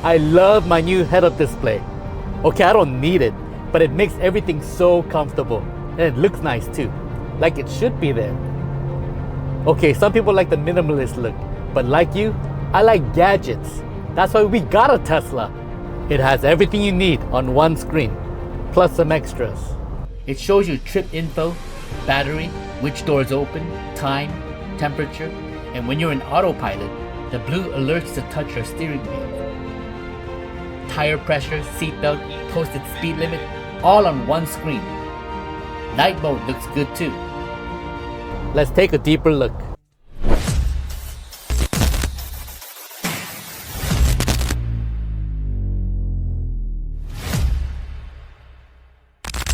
I love my new head-up display. Okay, I don't need it, but it makes everything so comfortable. And it looks nice too, like it should be there. Okay, some people like the minimalist look, but like you, I like gadgets. That's why we got a Tesla. It has everything you need on one screen, plus some extras. It shows you trip info, battery, which doors open, time, temperature, and when you're in autopilot, the blue alerts to touch your steering wheel. Tire pressure, seatbelt, posted speed limit, all on one screen. Night mode looks good too. Let's take a deeper look.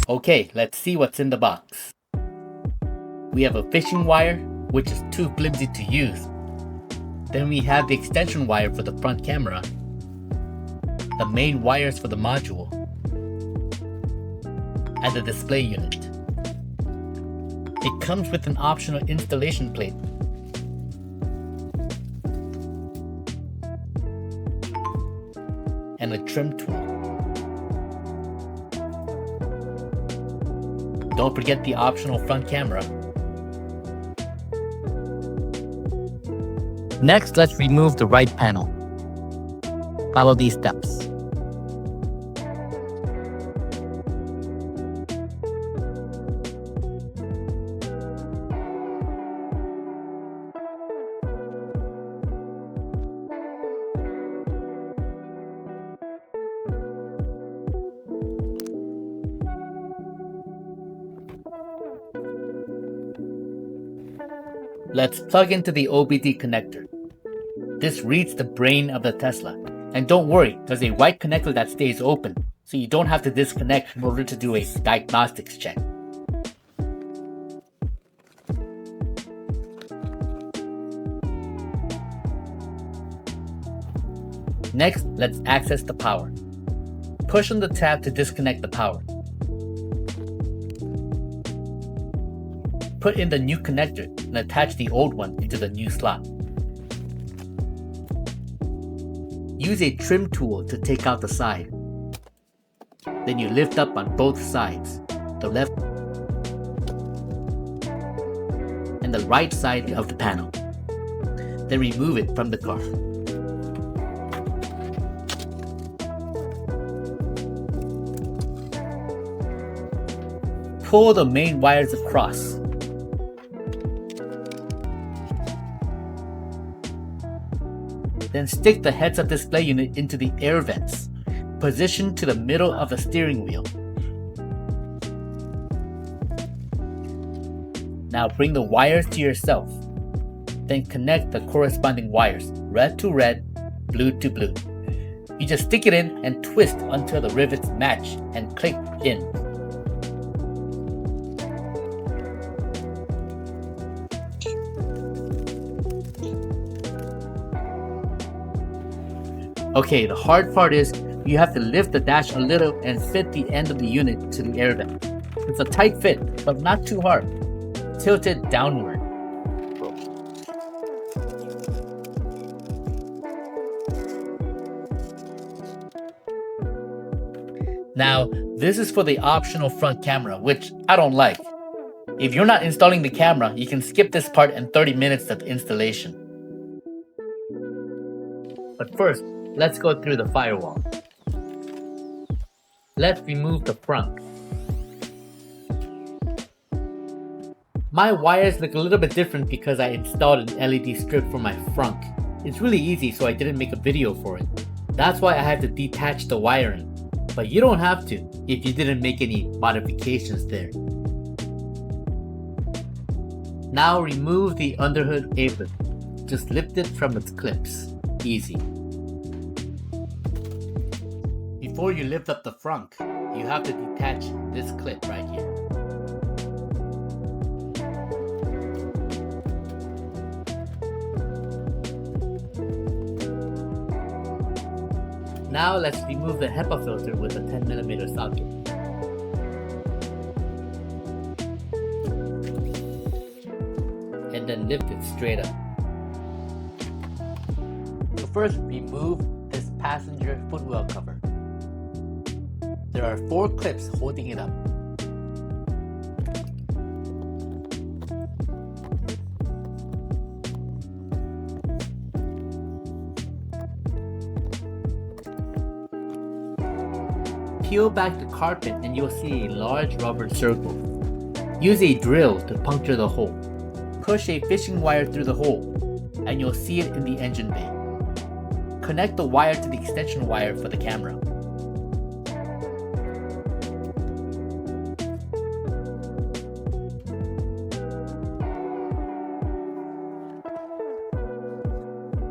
Okay, let's see what's in the box. We have a fishing wire, which is too flimsy to use. Then we have the extension wire for the front camera, the main wires for the module, and the display unit. It comes with an optional installation plate. And a trim tool. Don't forget the optional front camera. Next, let's remove the right panel. Follow these steps. Let's plug into the OBD connector. This reads the brain of the Tesla. And don't worry, there's a white connector that stays open, so you don't have to disconnect in order to do a diagnostics check. Next, let's access the power. Push on the tab to disconnect the power. Put in the new connector and attach the old one into the new slot. Use a trim tool to take out the side. Then you lift up on both sides, the left and the right side of the panel. Then remove it from the car. Pull the main wires across. Then stick the heads-up display unit into the air vents, positioned to the middle of the steering wheel. Now bring the wires to yourself. Then connect the corresponding wires, red to red, blue to blue. You just stick it in and twist until the rivets match and click in. Okay, the hard part is you have to lift the dash a little and fit the end of the unit to the air vent. It's a tight fit, but not too hard. Tilt it downward. Now, this is for the optional front camera, which I don't like. If you're not installing the camera, you can skip this part in 30 minutes of installation. But first, let's go through the firewall. Let's remove the front. My wires look a little bit different because I installed an LED strip for my front. It's really easy, so I didn't make a video for it. That's why I had to detach the wiring. But you don't have to if you didn't make any modifications there. Now remove the underhood apron. Just lift it from its clips. Easy. Before you lift up the front, you have to detach this clip right here. Now let's remove the HEPA filter with a 10mm socket. And then lift it straight up. So first remove this passenger footwell cover. There are 4 clips holding it up. Peel back the carpet and you'll see a large rubber circle. Use a drill to puncture the hole. Push a fishing wire through the hole and you'll see it in the engine bay. Connect the wire to the extension wire for the camera.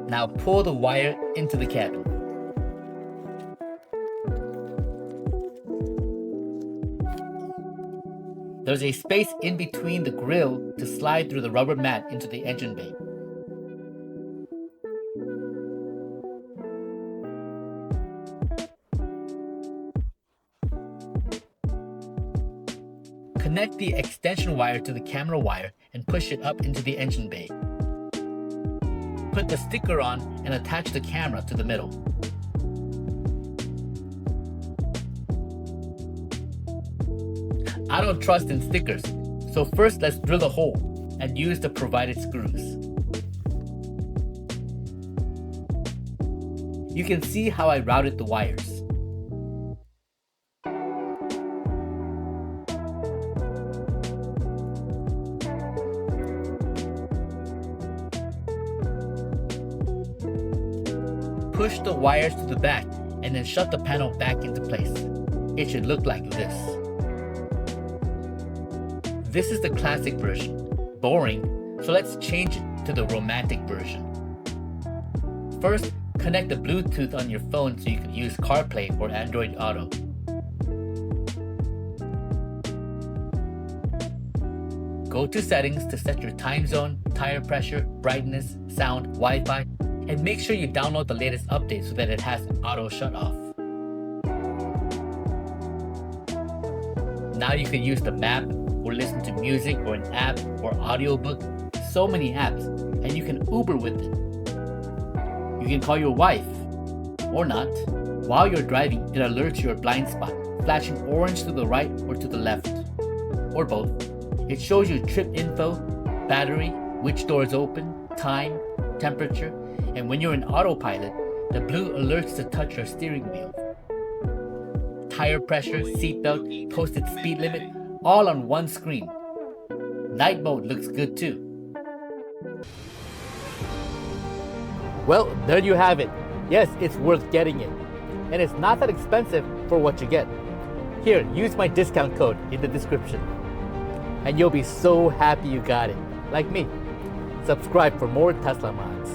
Now pull the wire into the cabin. There's a space in between the grille to slide through the rubber mat into the engine bay. Connect the extension wire to the camera wire and push it up into the engine bay. Put the sticker on and attach the camera to the middle. I don't trust in stickers, so first let's drill a hole and use the provided screws. You can see how I routed the wires. Push the wires to the back and then shut the panel back into place. It should look like this. This is the classic version. Boring, so let's change it to the romantic version. First, connect the Bluetooth on your phone so you can use CarPlay or Android Auto. Go to settings to set your time zone, tire pressure, brightness, sound, Wi-Fi, and make sure you download the latest update so that it has auto shut off. Now you can use the map or listen to music or an app or audiobook. So many apps, and you can Uber with it. You can call your wife, or not. While you're driving, it alerts your blind spot, flashing orange to the right or to the left, or both. It shows you trip info, battery, which doors open, time, temperature, and when you're in autopilot, the blue alerts to touch your steering wheel. Tire pressure, seatbelt, posted speed limit, all on one screen. Night mode looks good too. Well, there you have it. Yes, it's worth getting it. And it's not that expensive for what you get. Here, use my discount code in the description. And you'll be so happy you got it, like me. Subscribe for more Tesla mods.